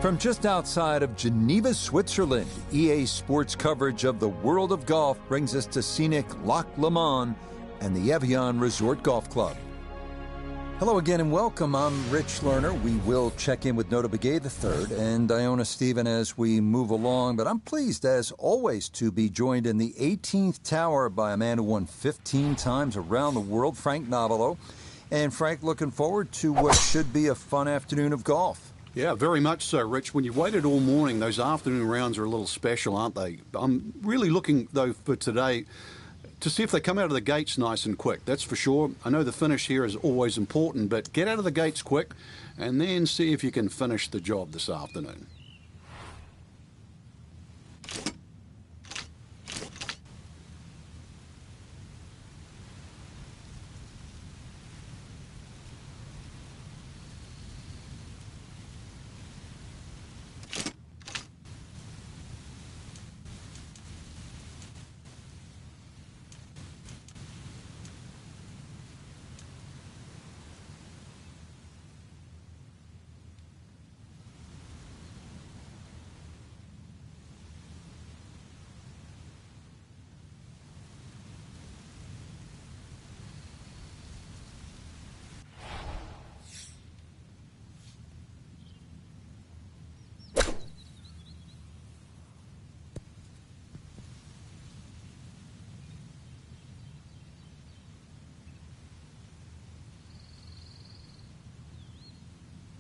From just outside of Geneva, Switzerland, EA Sports coverage of the world of golf brings us to scenic Lac Le Mans and the Evian Resort Golf Club. Hello again and welcome. I'm Rich Lerner. We will check in with Nota Begay III and Iona Stephen as we move along, but I'm pleased, as always, to be joined in the 18th tower by a man who won 15 times around the world, Frank Novello. And Frank, looking forward to what should be a fun afternoon of golf. Yeah, very much so, Rich. When you've waited all morning, those afternoon rounds are a little special, aren't they? I'm really looking, though, for today to see if they come out of the gates nice and quick. That's for sure. I know the finish here is always important, but get out of the gates quick and then see if you can finish the job this afternoon.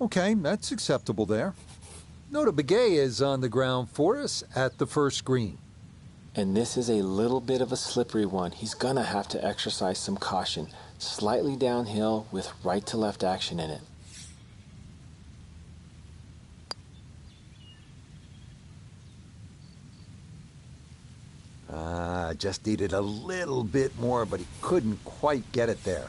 Okay, that's acceptable there. Nota Begay is on the ground for us at the first green. And this is a little bit of a slippery one. He's going to have to exercise some caution. Slightly downhill with right-to-left action in it. Just needed a little bit more, but he couldn't quite get it there.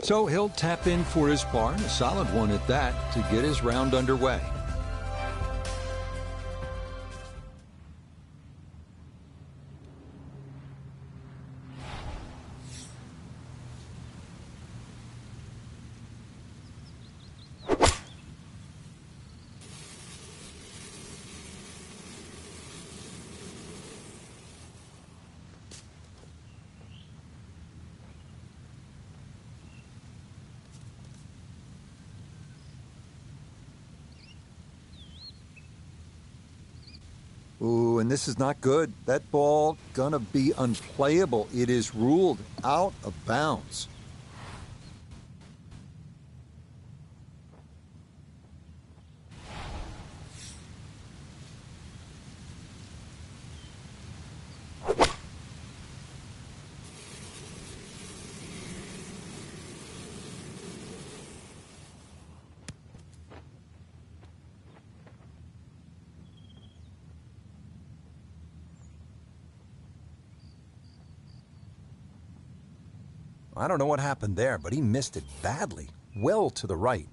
So he'll tap in for his par, a solid one at that, to get his round underway. Ooh, and this is not good. That ball gonna be unplayable. It is ruled out of bounds. I don't know what happened there, but he missed it badly, well to the right.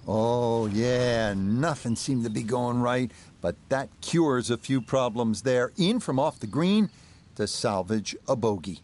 Oh, yeah, nothing seemed to be going right, but that cures a few problems there. In from off the green to salvage a bogey.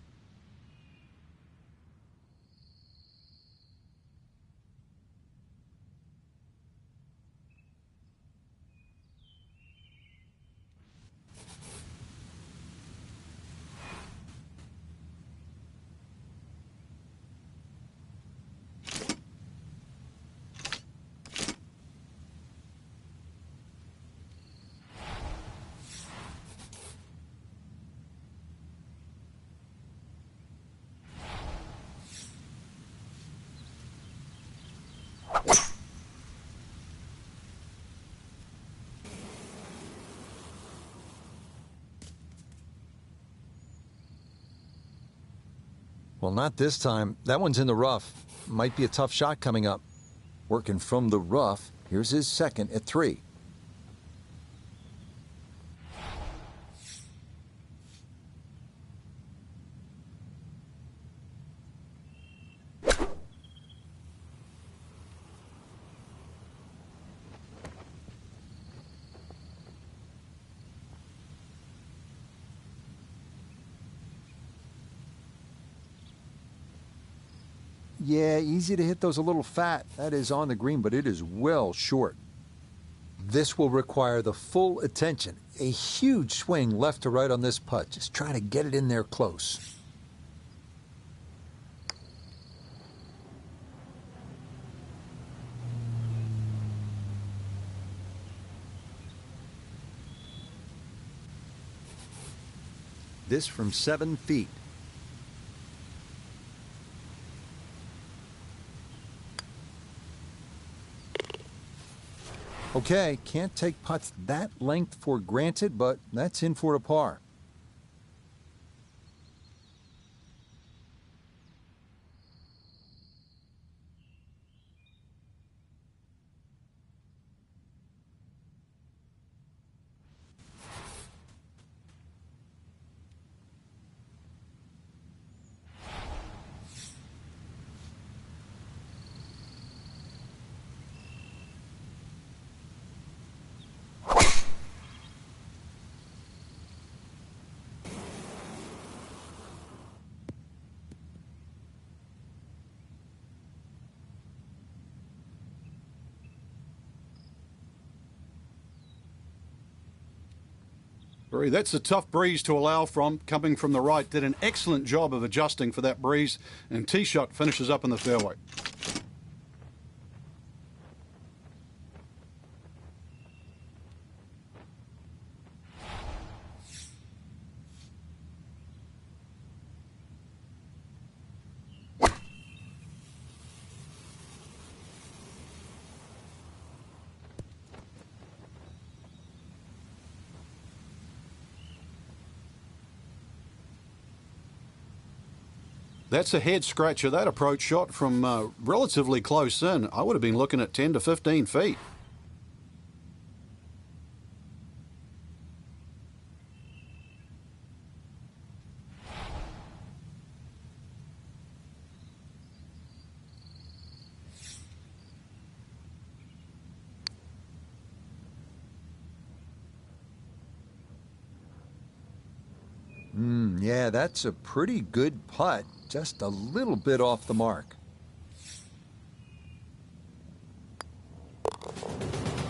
Well, not this time. That one's in the rough. Might be a tough shot coming up. Working from the rough, here's his second at 3. Yeah, easy to hit those a little fat. That is on the green, but it is well short. This will require the full attention. A huge swing left to right on this putt. Just try to get it in there close. This from 7 feet. Okay, can't take putts that length for granted, but that's in for a par. That's a tough breeze to allow from, coming from the right. Did an excellent job of adjusting for that breeze, and tee shot finishes up in the fairway. That's a head scratcher. That approach shot from relatively close in. I would have been looking at 10 to 15 feet. Yeah, that's a pretty good putt. Just a little bit off the mark.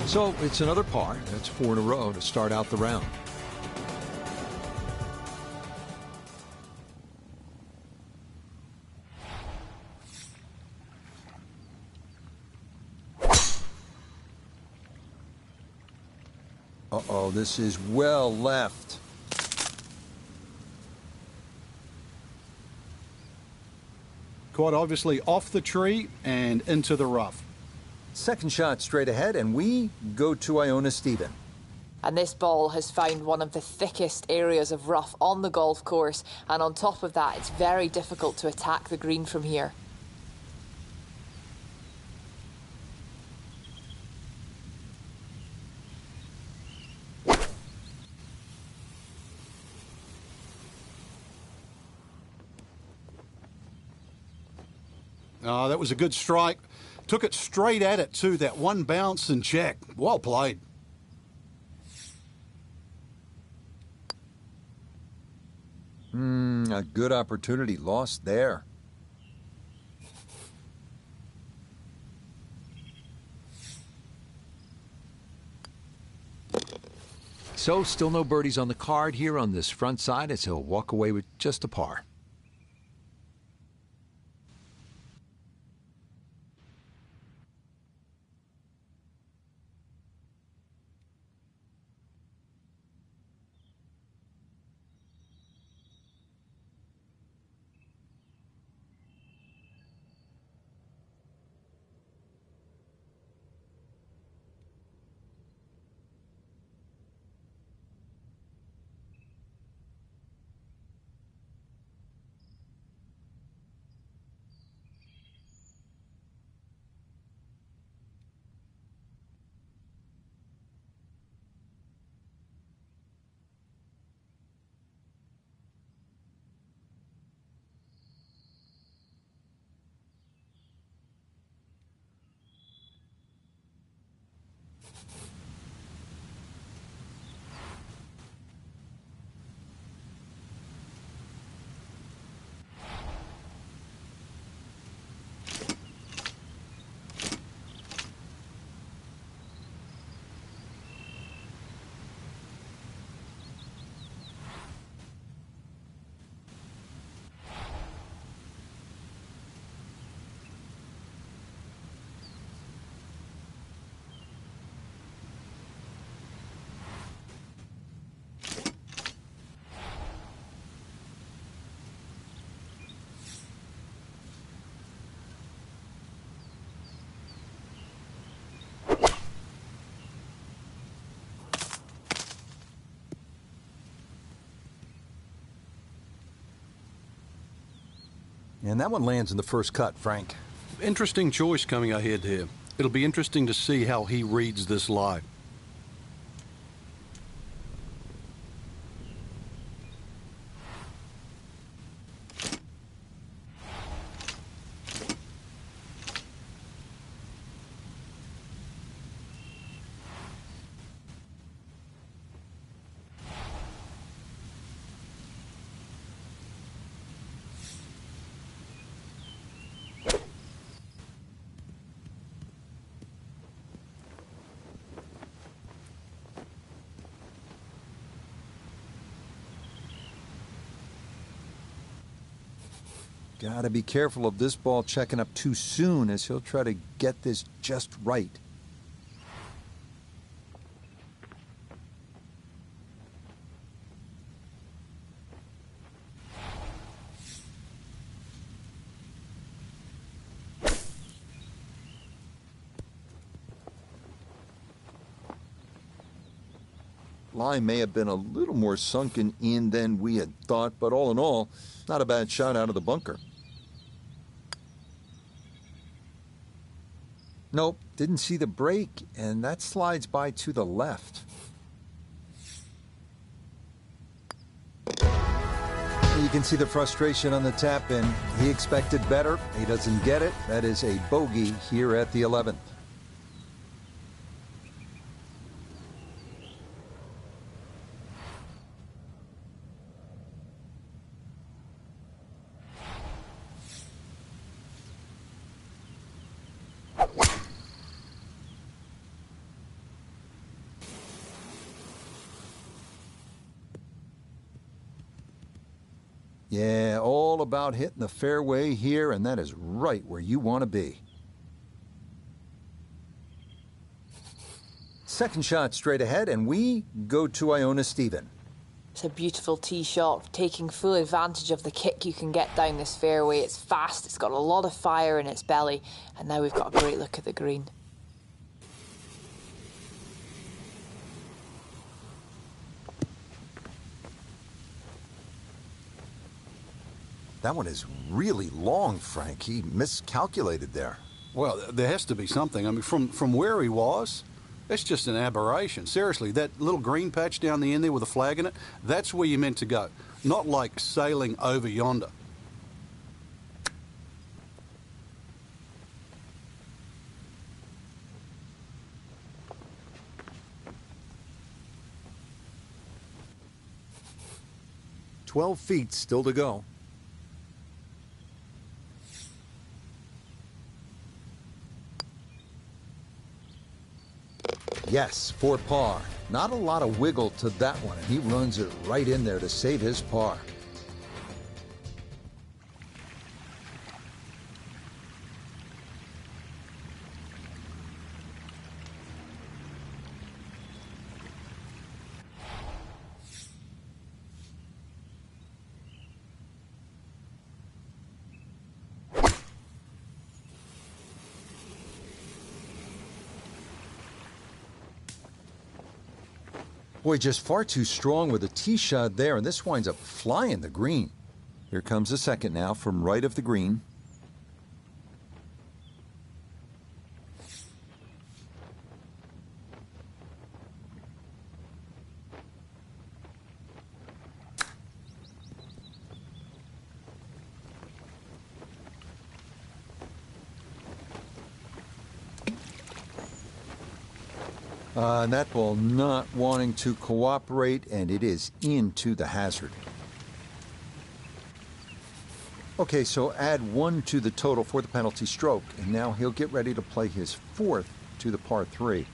So it's another par. That's 4 in a row to start out the round. Uh-oh, this is well left. Quite obviously off the tree and into the rough. Second shot straight ahead, and we go to Iona Stephen. And this ball has found one of the thickest areas of rough on the golf course, and on top of that, it's very difficult to attack the green from here. That was a good strike. Took it straight at it too, that one bounce and check. Well played. A good opportunity lost there. So still no birdies on the card here on this front side as he'll walk away with just a par. And that one lands in the first cut, Frank. Interesting choice coming ahead here. It'll be interesting to see how he reads this lie. Got to be careful of this ball checking up too soon as he'll try to get this just right. Line may have been a little more sunken in than we had thought, but all in all, not a bad shot out of the bunker. Nope, didn't see the break, and that slides by to the left. You can see the frustration on the tap in. He expected better. He doesn't get it. That is a bogey here at the 11th. Yeah, all about hitting the fairway here, and that is right where you want to be. Second shot straight ahead, and we go to Iona Stephen. It's a beautiful tee shot, taking full advantage of the kick you can get down this fairway. It's fast, it's got a lot of fire in its belly, and now we've got a great look at the green. That one is really long, Frank. He miscalculated there. Well, there has to be something. I mean, from where he was, that's just an aberration. Seriously, that little green patch down the end there with a flag in it, that's where you're meant to go. Not like sailing over yonder. 12 feet still to go. Yes, for par. Not a lot of wiggle to that one, and he runs it right in there to save his par. Boy, just far too strong with a tee shot there, and this winds up flying the green. Here comes the second now from right of the green. And that ball not wanting to cooperate, and it is into the hazard. Okay, so add 1 to the total for the penalty stroke, and now he'll get ready to play his 4th to the par 3.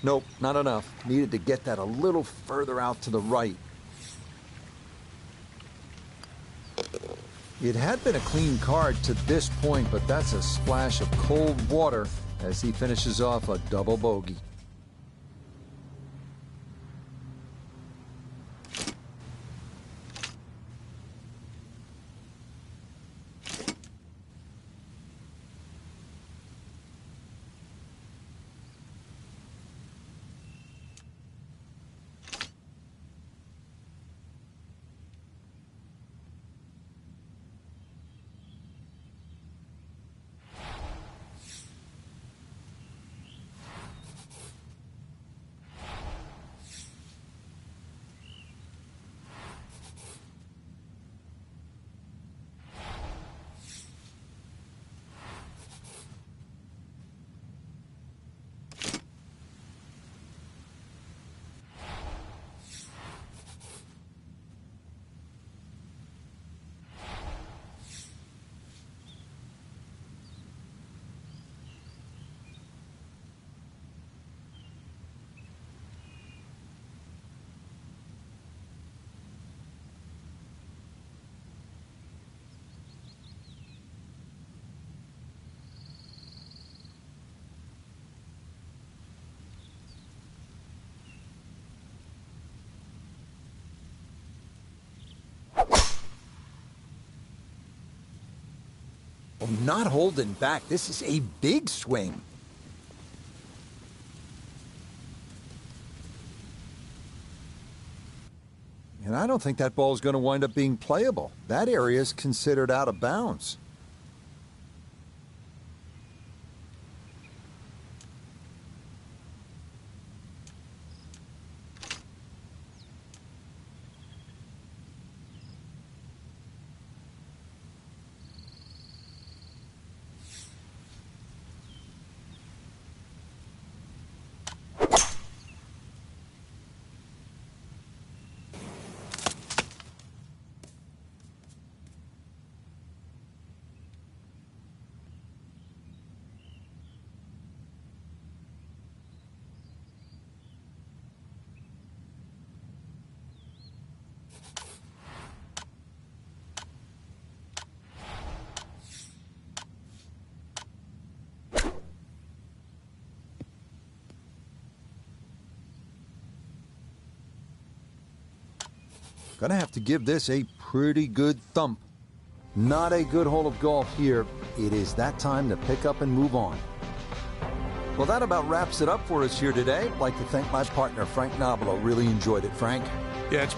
Nope, not enough. Needed to get that a little further out to the right. It had been a clean card to this point, but that's a splash of cold water as he finishes off a double bogey. Well, not holding back. This is a big swing. And I don't think that ball is going to wind up being playable. That area is considered out of bounds. Gonna have to give this a pretty good thump. Not a good hole of golf here. It is that time to pick up and move on. Well, that about wraps it up for us here today. I'd like to thank my partner, Frank Nobilo. Really enjoyed it, Frank. Yeah, it's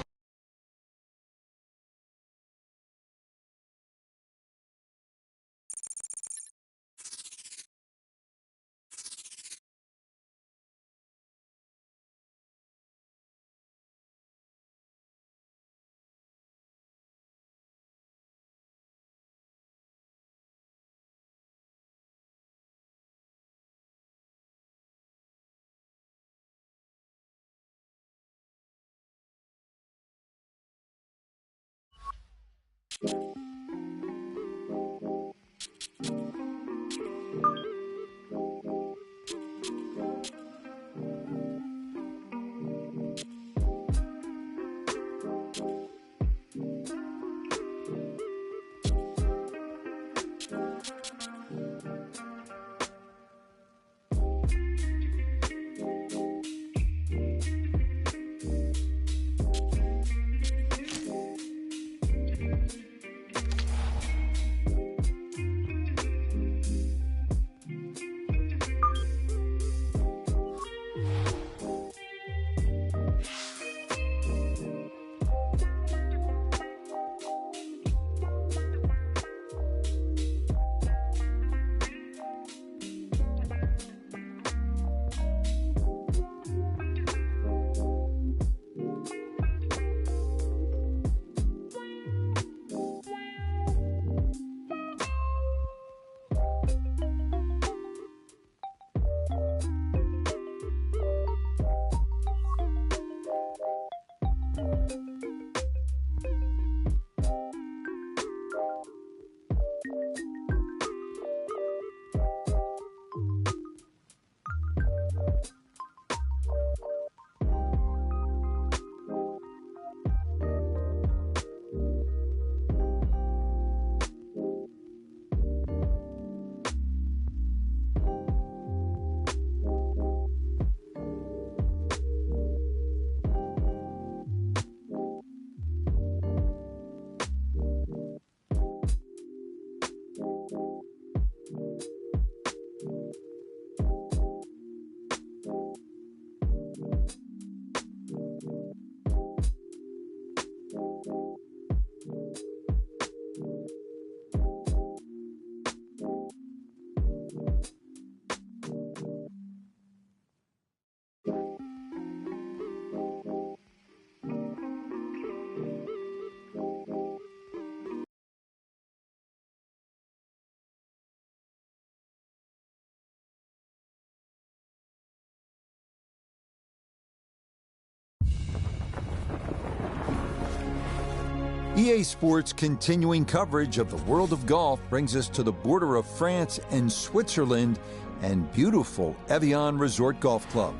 EA Sports' continuing coverage of the world of golf brings us to the border of France and Switzerland and beautiful Evian Resort Golf Club.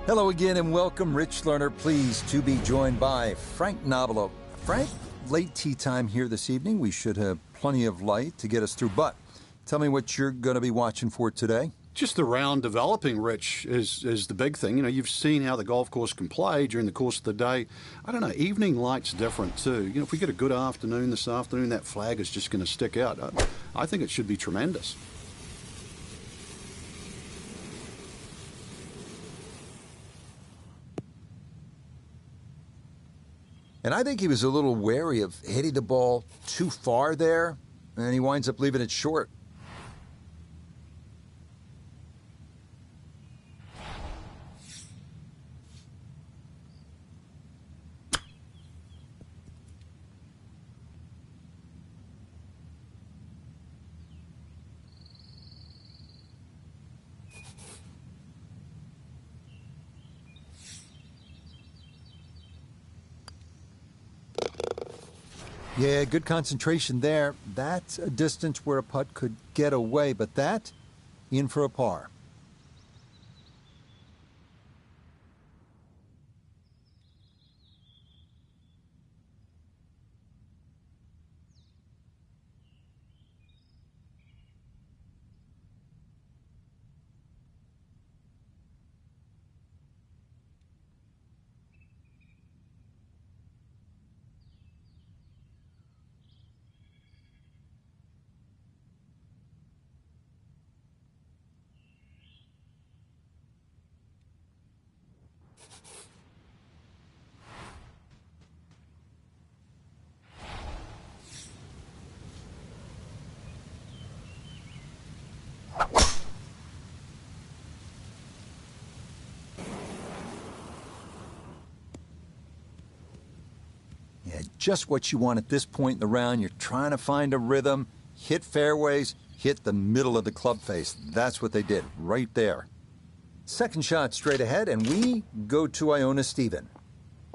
Hello again and welcome. Rich Lerner, pleased to be joined by Frank Nobilo. Frank, late tea time here this evening. We should have plenty of light to get us through, but tell me what you're going to be watching for today. Just the round developing, Rich, is the big thing. You know, you've seen how the golf course can play during the course of the day. I don't know, evening light's different too. You know, if we get a good afternoon this afternoon, that flag is just going to stick out. I think it should be tremendous. And I think he was a little wary of hitting the ball too far there, and he winds up leaving it short. Yeah, good concentration there. That's a distance where a putt could get away, but that, in for a par. Yeah, just what you want at this point in the round. You're trying to find a rhythm, hit fairways, hit the middle of the club face. That's what they did right there. Second shot straight ahead, and we go to Iona Stephen.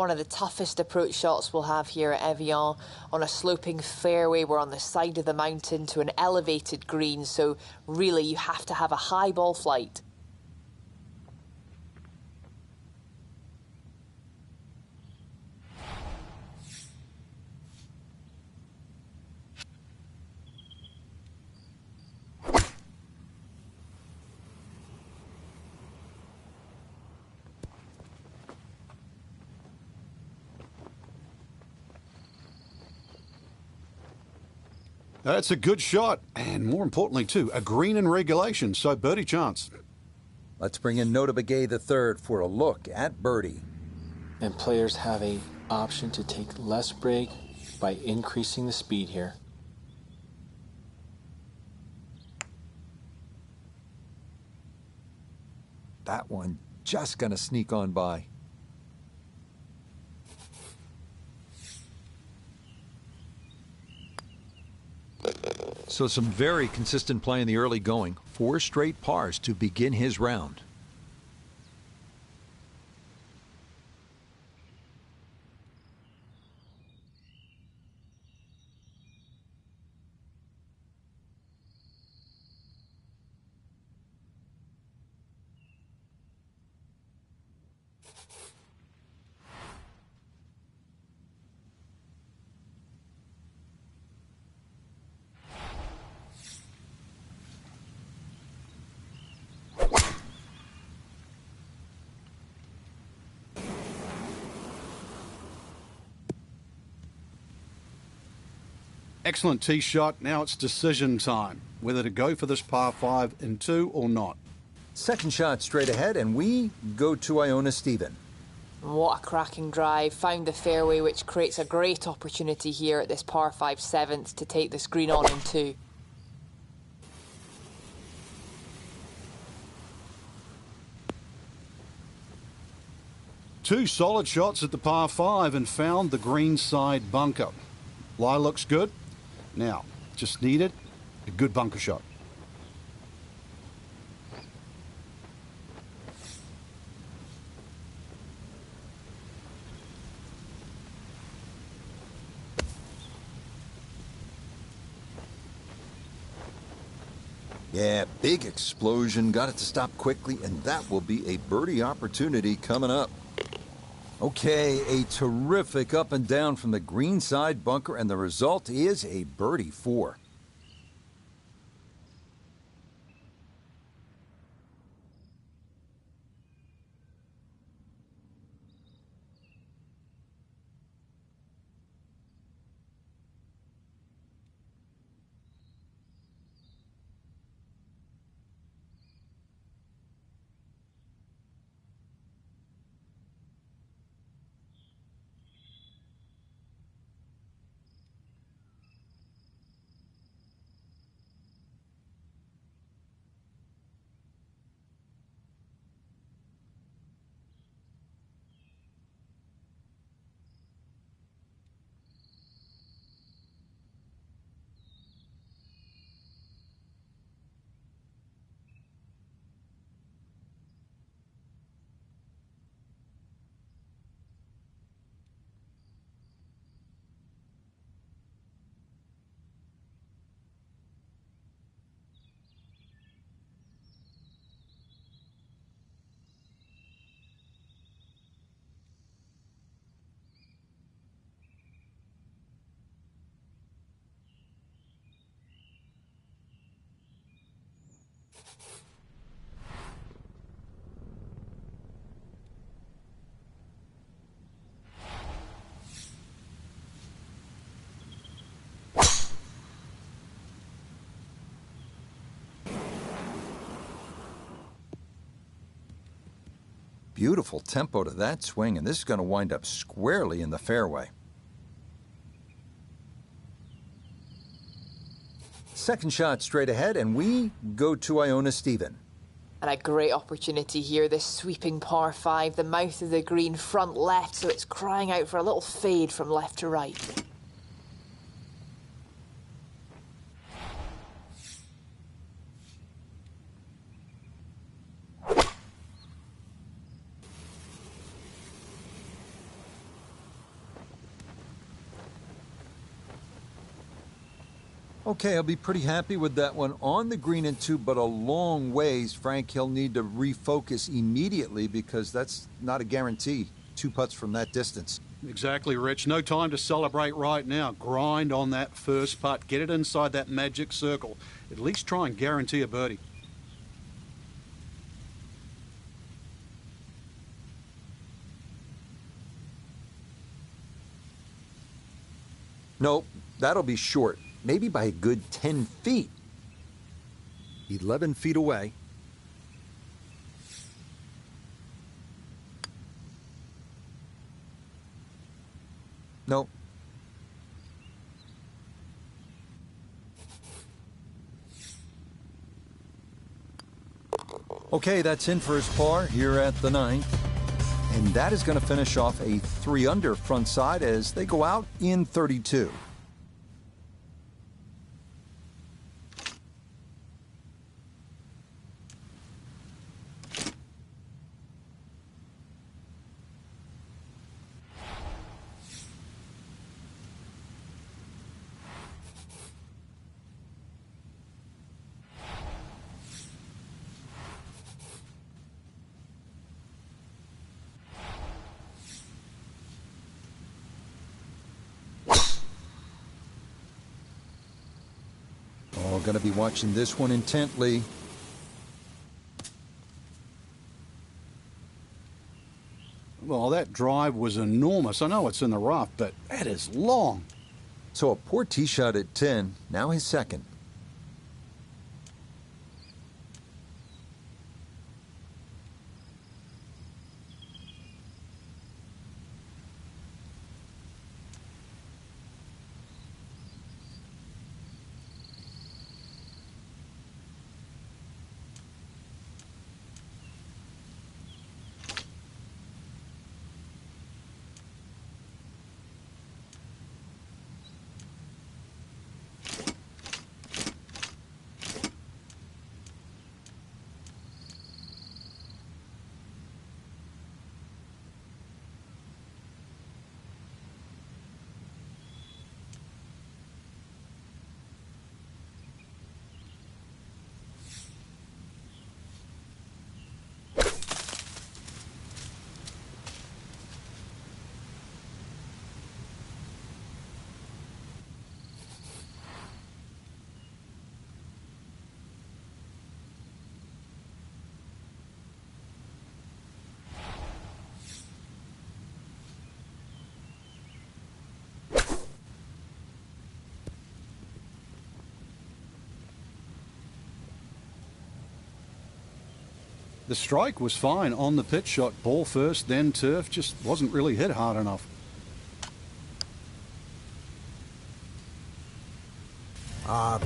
One of the toughest approach shots we'll have here at Evian. On a sloping fairway, we're on the side of the mountain to an elevated green, so really you have to have a high ball flight. That's a good shot, and more importantly too, a green in regulation, so birdie chance. Let's bring in Nota Begay III for a look at birdie. And players have a option to take less break by increasing the speed here. That one just gonna sneak on by. So some very consistent play in the early going. 4 straight pars to begin his round. Excellent tee shot. Now it's decision time, whether to go for this par 5 in 2 or not. Second shot straight ahead, and we go to Iona Stephen. What a cracking drive. Found the fairway, which creates a great opportunity here at this par 5 7th to take this green on in 2. Two solid shots at the par 5 and found the green side bunker. Lie looks good. Now, just needed a good bunker shot. Yeah, big explosion. Got it to stop quickly, and that will be a birdie opportunity coming up. Okay, a terrific up and down from the green side bunker, and the result is a birdie 4. Beautiful tempo to that swing, and this is going to wind up squarely in the fairway. Second shot straight ahead, and we go to Iona Stephen. And a great opportunity here, this sweeping par 5, the mouth of the green, front left, so it's crying out for a little fade from left to right. Okay, I'll be pretty happy with that one. On the green and two, but a long ways. Frank, he'll need to refocus immediately because that's not a guarantee. 2 putts from that distance. Exactly, Rich. No time to celebrate right now. Grind on that first putt. Get it inside that magic circle. At least try and guarantee a birdie. Nope, that'll be short. Maybe by a good 10 feet. 11 feet away. Nope. Okay, that's in for his par here at the 9th. And that is going to finish off a 3-under front side as they go out in 32. Going to be watching this one intently. Well, that drive was enormous. I know it's in the rough, but that is long. So a poor tee shot at 10, now his second. The strike was fine on the pitch shot. Ball first, then turf. Just wasn't really hit hard enough.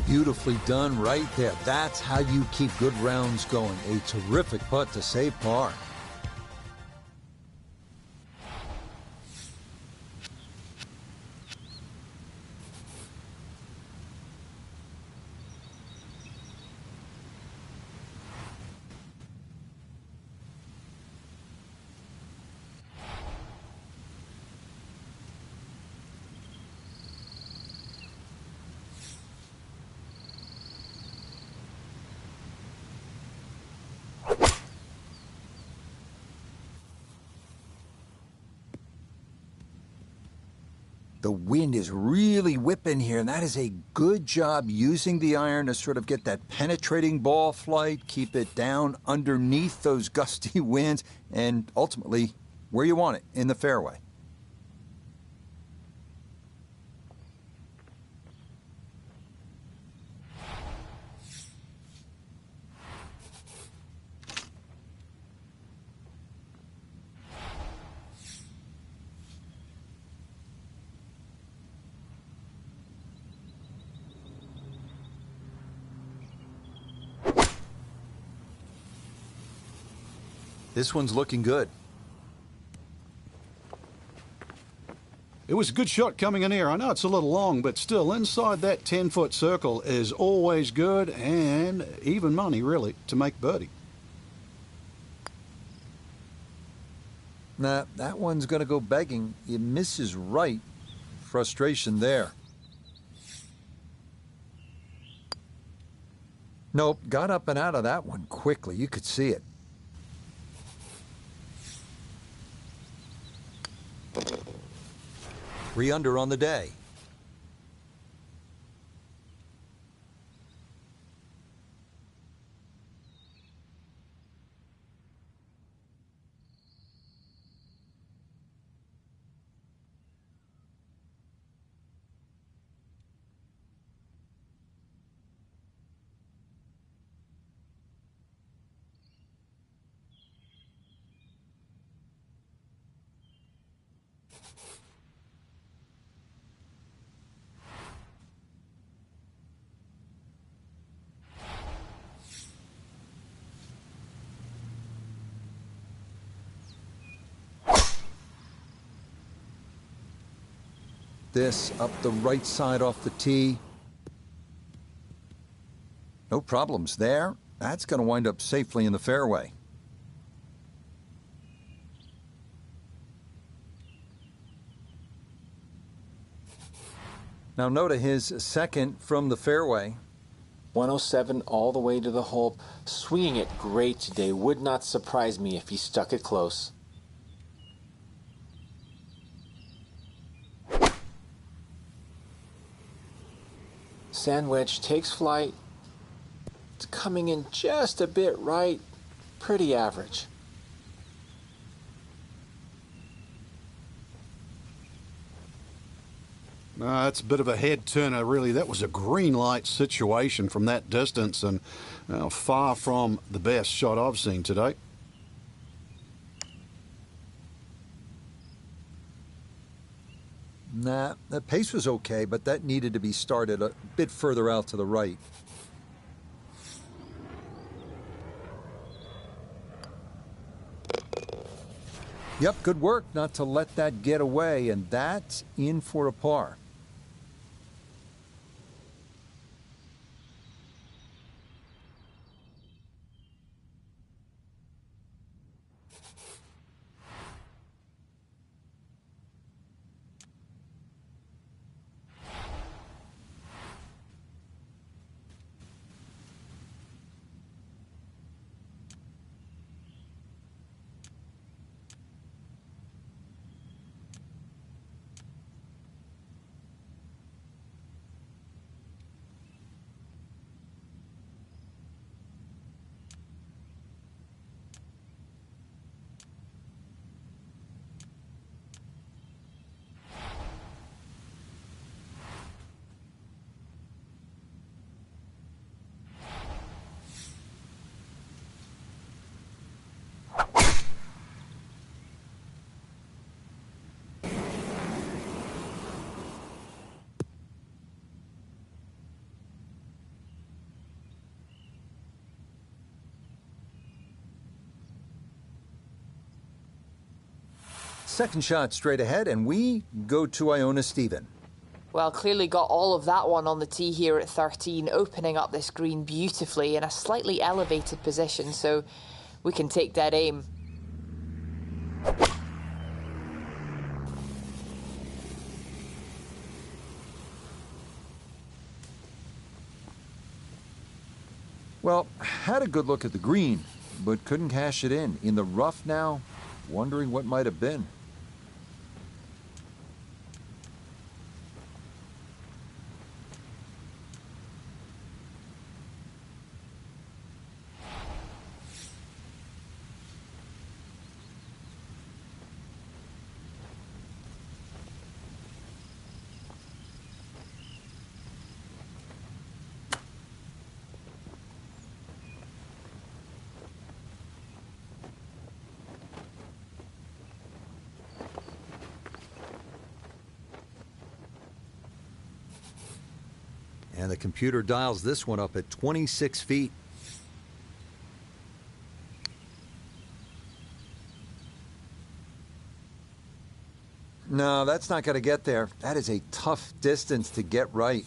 Beautifully done right there. That's how you keep good rounds going. A terrific putt to save par. The wind is really whipping here, and that is a good job using the iron to sort of get that penetrating ball flight, keep it down underneath those gusty winds, and ultimately where you want it, in the fairway. This one's looking good. It was a good shot coming in here. I know it's a little long, but still inside that 10-foot circle is always good and even money, really, to make birdie. Nah, that one's going to go begging. It misses right. Frustration there. Nope, got up and out of that one quickly. You could see it. Three under on the day. This up the right side off the tee. No problems there. That's going to wind up safely in the fairway. Now Noda, his second from the fairway. 107 all the way to the hole. Swinging it great today. Would not surprise me if he stuck it close. Sand wedge takes flight. It's coming in just a bit right. Pretty average. It's a bit of a head turner, really. That was a green light situation from that distance, and far from the best shot I've seen today. Nah, the pace was okay, but that needed to be started a bit further out to the right. Yep, good work not to let that get away, and that's in for a par. Second shot straight ahead, and we go to Iona Stephen. Well, clearly got all of that one on the tee here at 13, opening up this green beautifully in a slightly elevated position, so we can take that aim. Well, had a good look at the green, but couldn't cash it in. In the rough now, wondering what might have been. And the computer dials this one up at 26 feet. No, that's not going to get there. That is a tough distance to get right.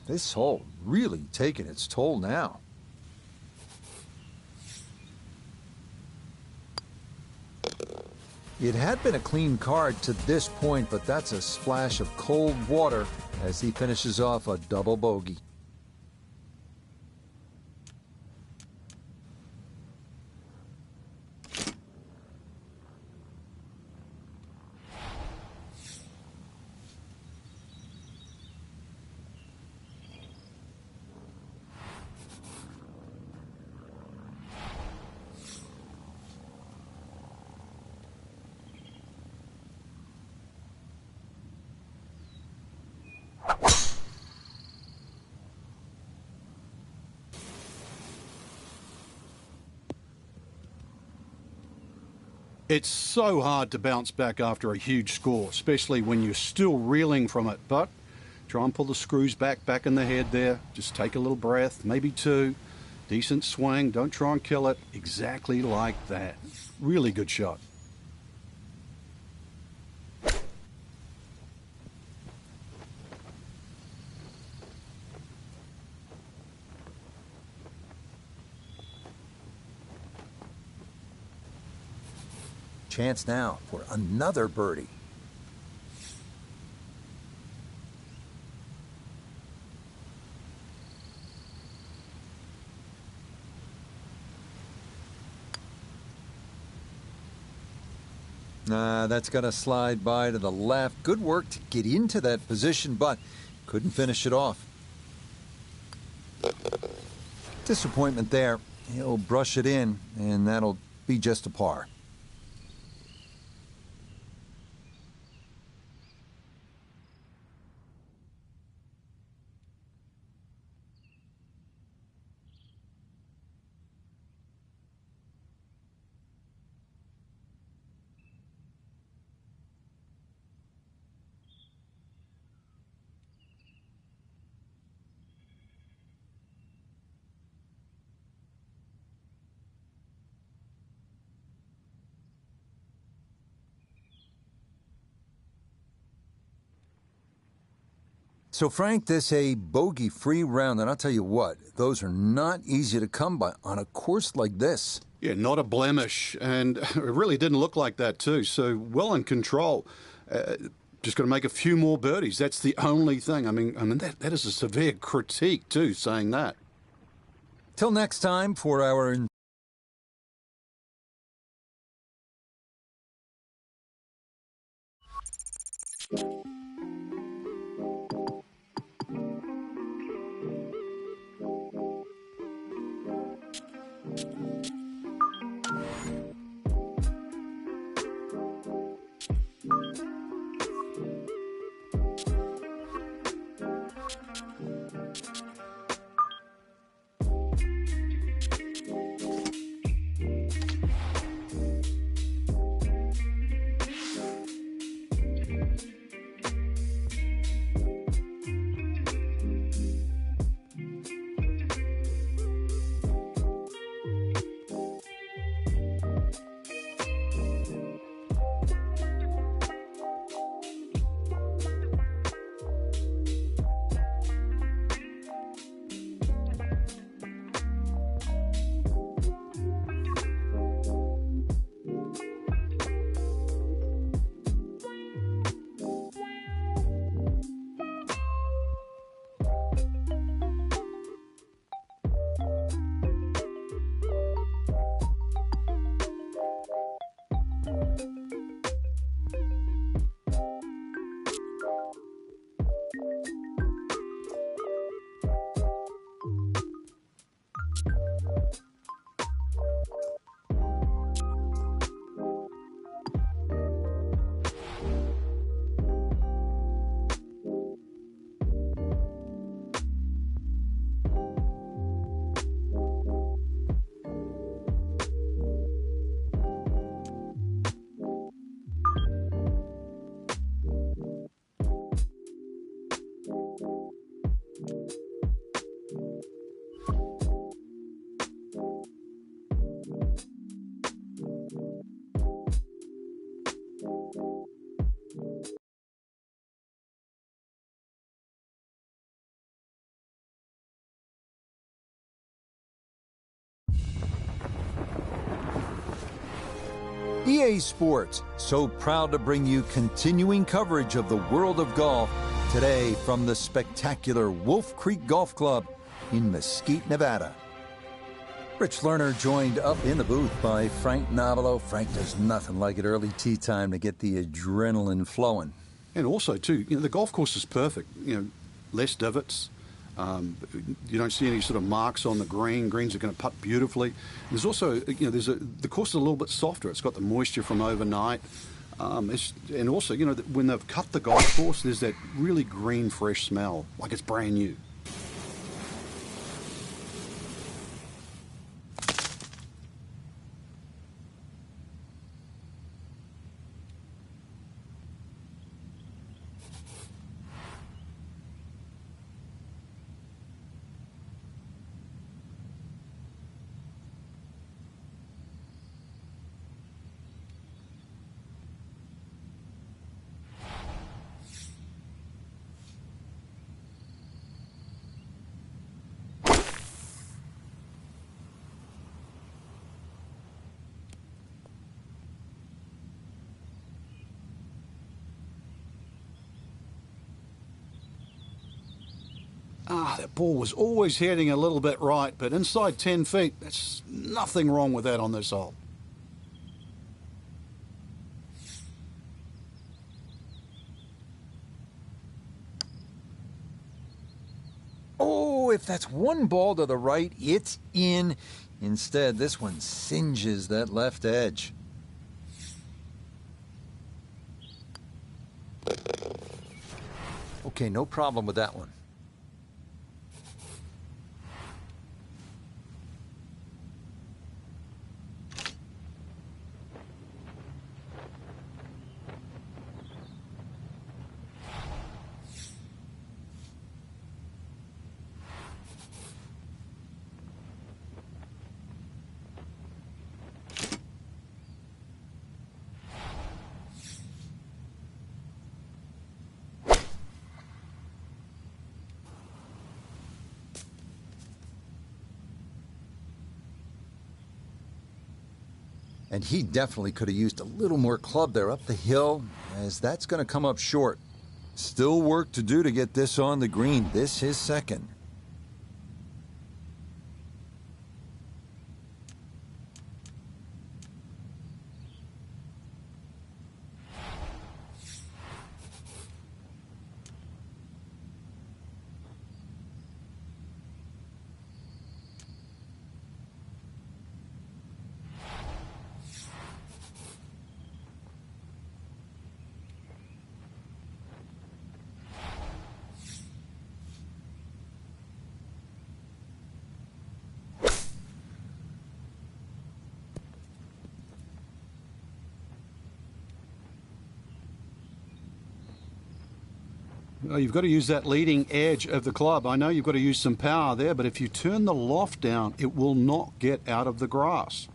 This hole really taking its toll now. It had been a clean card to this point, but that's a splash of cold water as he finishes off a double bogey. It's so hard to bounce back after a huge score, especially when you're still reeling from it. But try and pull the screws back in the head there. Just take a little breath, maybe two. Decent swing. Don't try and kill it. Exactly like that. Really good shot. Chance now for another birdie. That's going to slide by to the left. Good work to get into that position, but couldn't finish it off. Disappointment there. He'll brush it in, and that'll be just a par. So, Frank, this a bogey-free round, and I'll tell you what, those are not easy to come by on a course like this. Yeah, not a blemish, and it really didn't look like that too, so well in control. Just got to make a few more birdies. That's the only thing. I mean that is a severe critique too, saying that. Till next time for our... EA Sports, so proud to bring you continuing coverage of the world of golf, today from the spectacular Wolf Creek Golf Club in Mesquite, Nevada. Rich Lerner joined up in the booth by Frank Navalo. Frank, there's nothing like it early tee time to get the adrenaline flowing. And also, too, the golf course is perfect. Less divots. You don't see any sort of marks on the green. Greens are going to putt beautifully. There's also, the course is a little bit softer. It's got the moisture from overnight. And also, when they've cut the golf course, there's that really green, fresh smell, like it's brand new. That ball was always heading a little bit right, but inside 10 feet, there's nothing wrong with that on this hole. Oh, if that's one ball to the right, it's in. Instead, this one singes that left edge. Okay, no problem with that one. And he definitely could have used a little more club there up the hill, as that's going to come up short. Still work to do to get this on the green. This is second. Well, you've got to use that leading edge of the club. I know you've got to use some power there, but if you turn the loft down, it will not get out of the grass.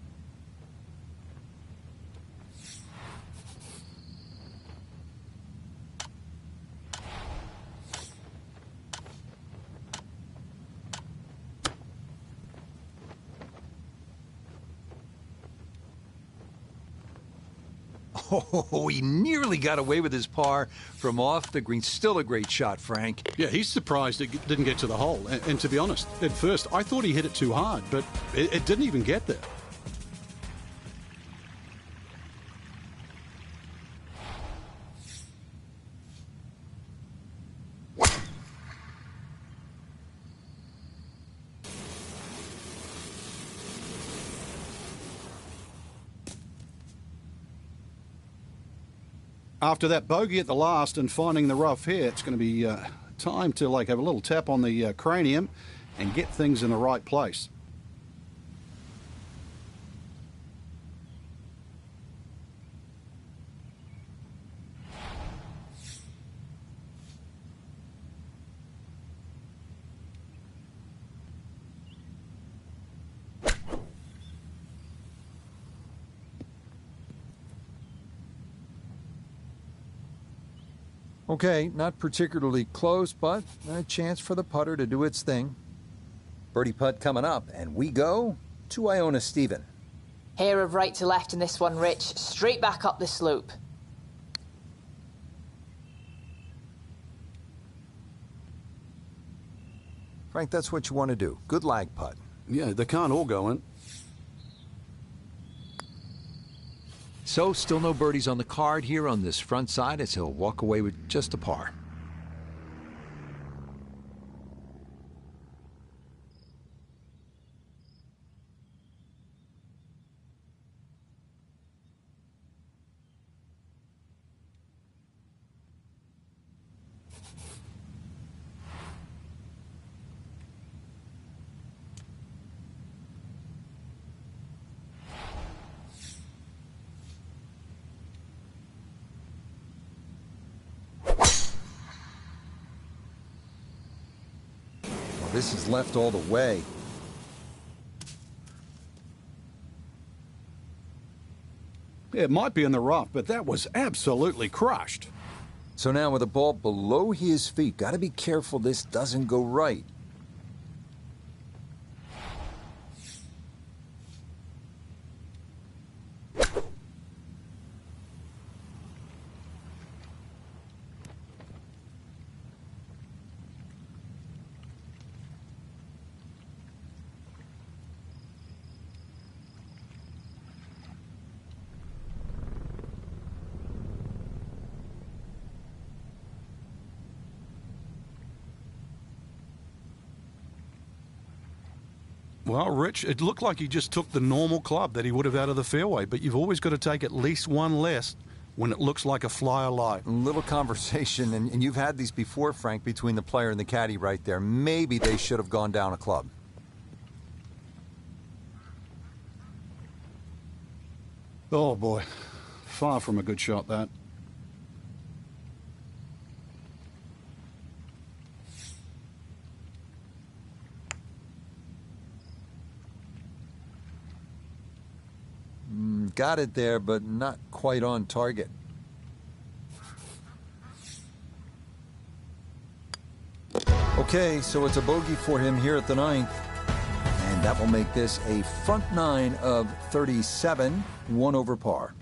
Oh, he nearly got away with his par from off the green. Still a great shot, Frank. Yeah, he's surprised it didn't get to the hole. And to be honest, at first, I thought he hit it too hard, but it didn't even get there. After that bogey at the last and finding the rough here, it's going to be time to have a little tap on the cranium and get things in the right place. Okay, not particularly close, but a chance for the putter to do its thing. Birdie putt coming up, and we go to Iona Stephen. Hair of right to left in this one, Rich. Straight back up the slope. Frank, that's what you want to do. Good lag putt. Yeah, they can't all go in. So, still no birdies on the card here on this front side as he'll walk away with just a par. This is left all the way. Yeah, it might be in the rough, but that was absolutely crushed. So now with the ball below his feet, got to be careful this doesn't go right. Well, Rich, it looked like he just took the normal club that he would have out of the fairway, but you've always got to take at least one less when it looks like a flyer lie. A little conversation, and you've had these before, Frank, between the player and the caddy right there. Maybe they should have gone down a club. Oh, boy. Far from a good shot, that. Got it there, but not quite on target. Okay, so it's a bogey for him here at the ninth. And that will make this a front nine of 37, 1 over par.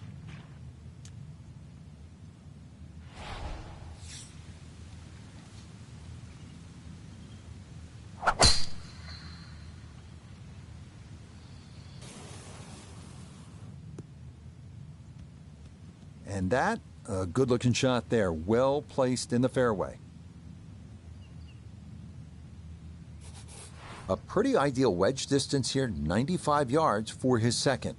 And that, a good-looking shot there, well placed in the fairway. A pretty ideal wedge distance here, 95 yards for his second.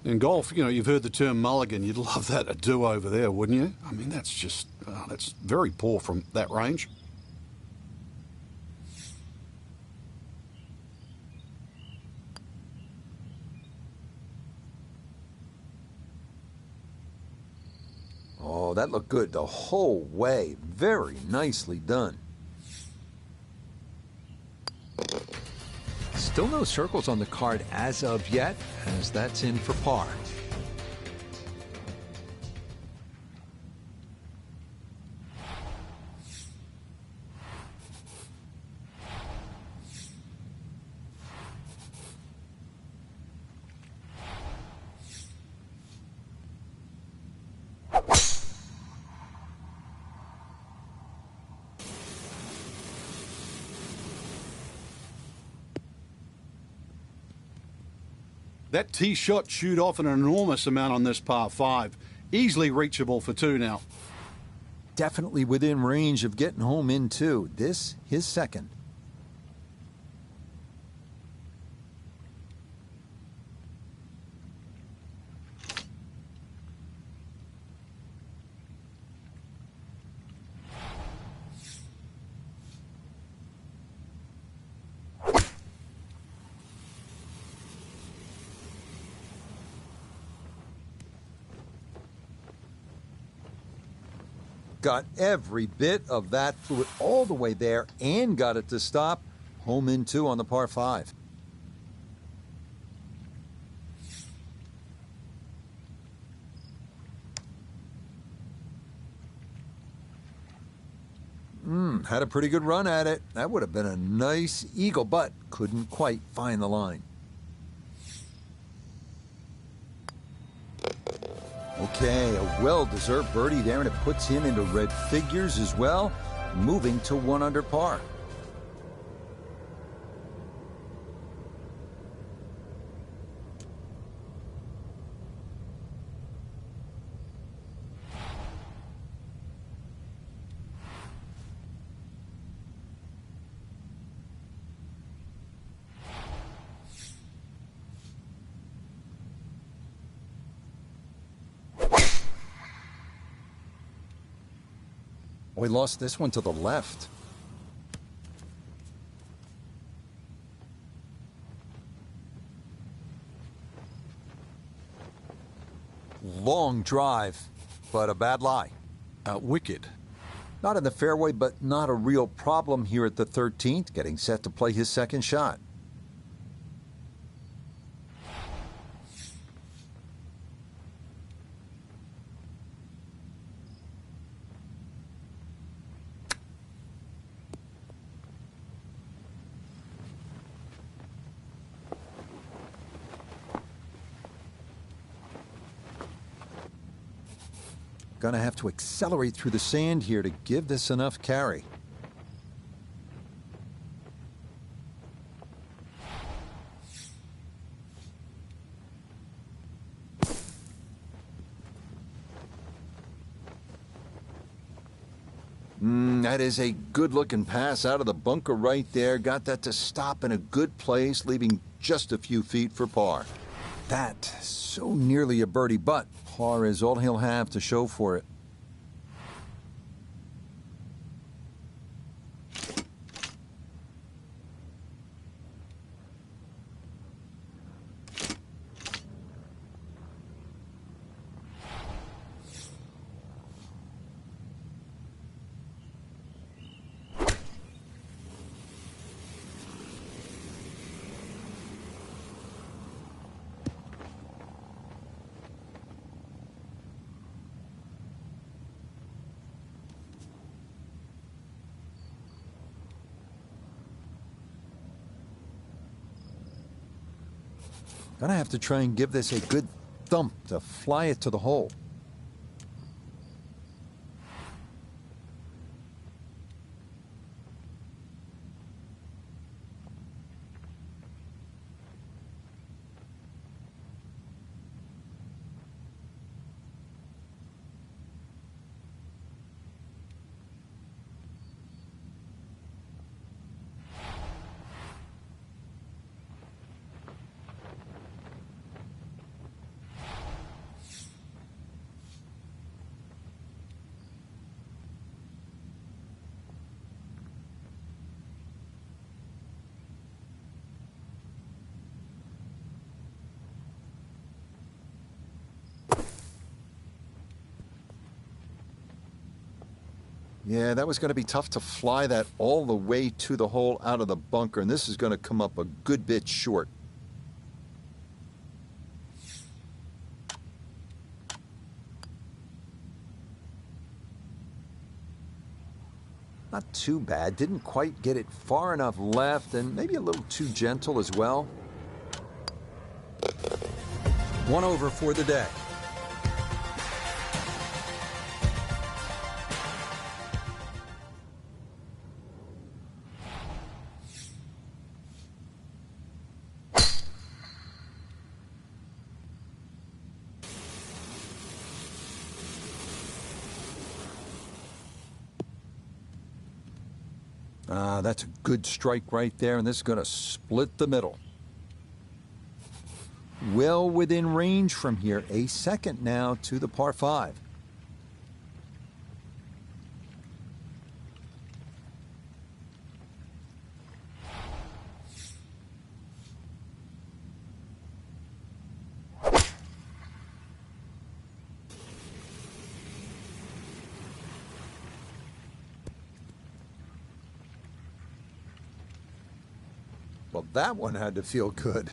In golf, you know, you've heard the term mulligan. You'd love that a do-over there, wouldn't you? I mean, that's just, that's very poor from that range. Oh, that looked good the whole way. Very nicely done. Still no circles on the card as of yet, as that's in for par. That tee shot chewed off an enormous amount on this par 5. Easily reachable for 2 now. Definitely within range of getting home in two. This, his second. got every bit of that, flew it all the way there and got it to stop. Home in 2 on the par 5. Had a pretty good run at it. That would have been a nice eagle, but couldn't quite find the line. Okay, a well-deserved birdie there, and it puts him into red figures as well, moving to 1 under par. Oh, he lost this one to the left. Long drive, but a bad lie. Wicked. Not in the fairway, but not a real problem here at the 13th, getting set to play his second shot. Gonna have to accelerate through the sand here to give this enough carry. That is a good-looking pass out of the bunker right there. Got that to stop in a good place, leaving just a few feet for par. That so nearly a birdie, but par is all he'll have to show for it. Gonna have to try and give this a good thump to fly it to the hole. Yeah, that was going to be tough to fly that all the way to the hole out of the bunker, and this is going to come up a good bit short. Not too bad. Didn't quite get it far enough left, and maybe a little too gentle as well. 1 over for the day. That's a good strike right there, and this is going to split the middle. Well within range from here. A second now to the par 5. Well, that one had to feel good.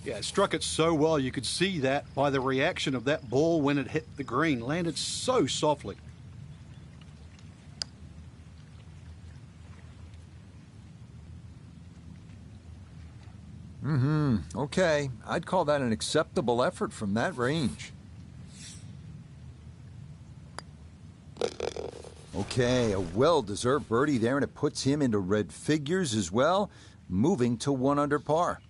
Yeah, it struck it so well. You could see that by the reaction of that ball when it hit the green. Landed so softly. Okay, I'd call that an acceptable effort from that range. Okay, a well-deserved birdie there, and it puts him into red figures as well, moving to 1 under par.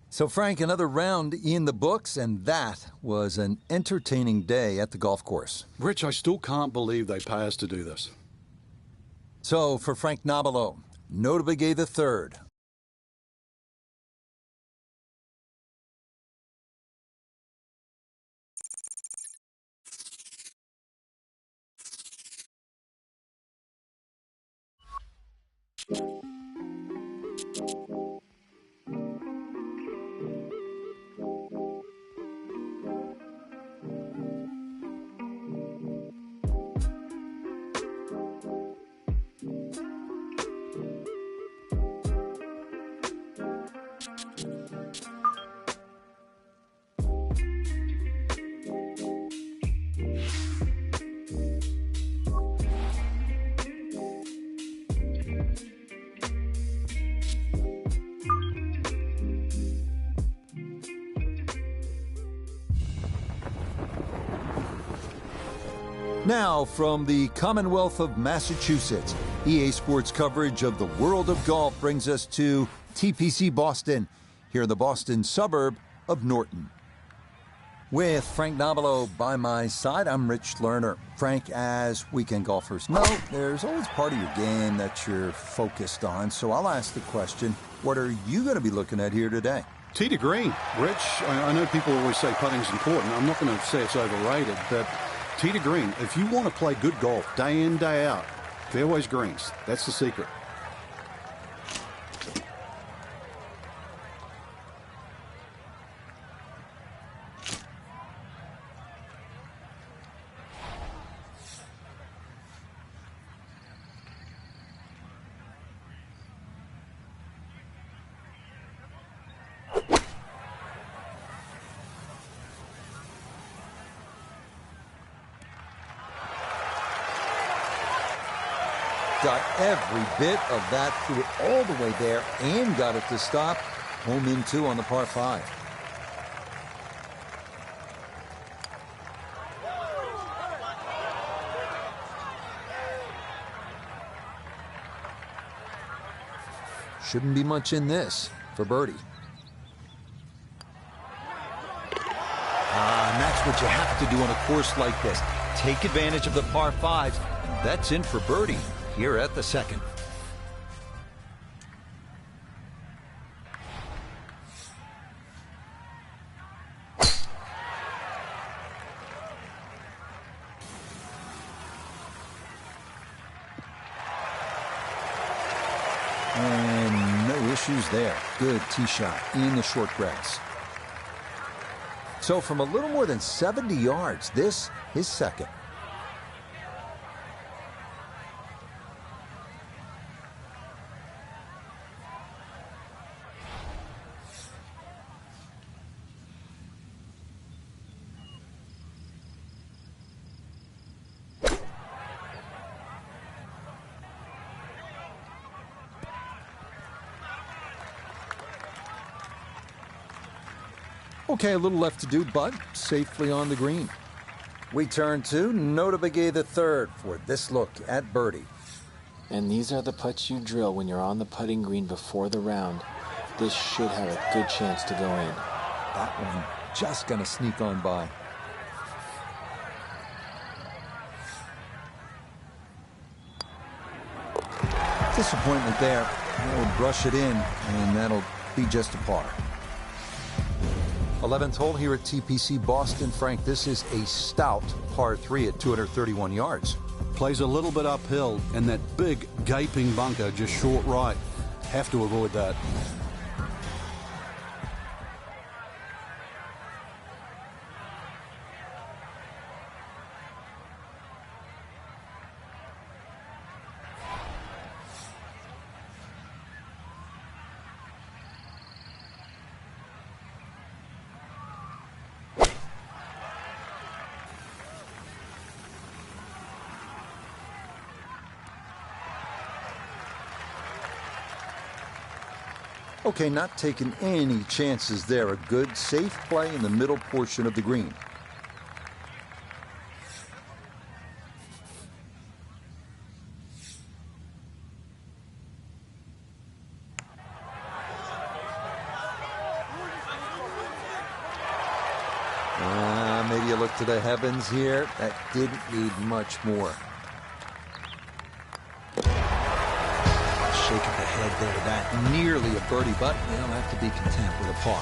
So, Frank, another round in the books, and that was an entertaining day at the golf course. Rich, I still can't believe they pay us to do this. So, for Frank Nobilo, Notabegay III. Now, from the Commonwealth of Massachusetts, EA Sports coverage of the world of golf brings us to TPC Boston, here in the Boston suburb of Norton. With Frank Nobilo by my side, I'm Rich Lerner. Frank, as weekend golfers know, there's always part of your game that you're focused on, so I'll ask the question, what are you going to be looking at here today? Tee to green. Rich, I know people always say putting's important. I'm not going to say it's overrated, but tee to green. If you want to play good golf day in, day out, fairways greens. That's the secret. Got every bit of that, threw it all the way there, and got it to stop. Home in 2 on the par 5. Shouldn't be much in this for birdie. And that's what you have to do on a course like this. Take advantage of the par 5s. And that's in for birdie here at the second. And no issues there. Good tee shot in the short grass. So from a little more than 70 yards, this is second. Okay, a little left to do, but safely on the green. We turn to Notabegay III for this look at birdie. And these are the putts you drill when you're on the putting green before the round. This should have a good chance to go in. That one just gonna sneak on by. Disappointment there. He'll brush it in, and that'll be just a par. 11th hole here at TPC Boston. Frank, this is a stout par 3 at 231 yards. Plays a little bit uphill, and that big gaping bunker just short right. Have to avoid that. Okay, not taking any chances there. A good, safe play in the middle portion of the green. Maybe you look to the heavens here. That didn't need much more. Shaking the head there. That nearly a birdie, but they'll have to be content with a par.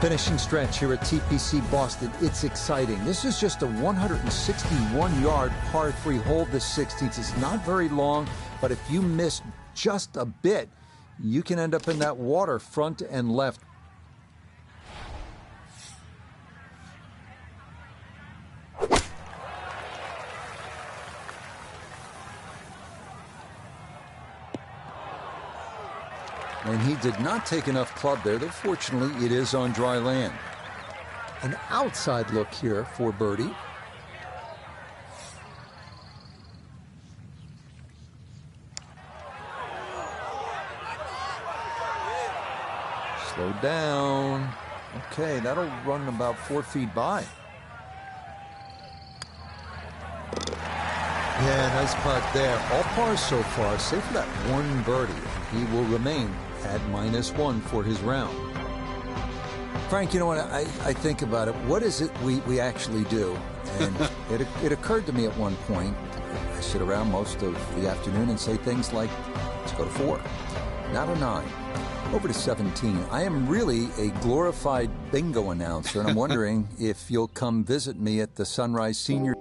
Finishing stretch here at TPC Boston. It's exciting. This is just a 161-yard par 3 hole, the 16th. It's not very long, but if you miss just a bit, you can end up in that water front and left. And he did not take enough club there, though fortunately it is on dry land. An outside look here for birdie. Slow down. Okay, that'll run about 4 feet by. Yeah, nice putt there. All pars so far, save for that one birdie. He will remain at -1 for his round. Frank, you know what? I think about it. What is it we actually do? And it occurred to me at one point, I sit around most of the afternoon and say things like, let's go to 4, not a 9, over to 17. I am really a glorified bingo announcer, and I'm wondering if you'll come visit me at the Sunrise Senior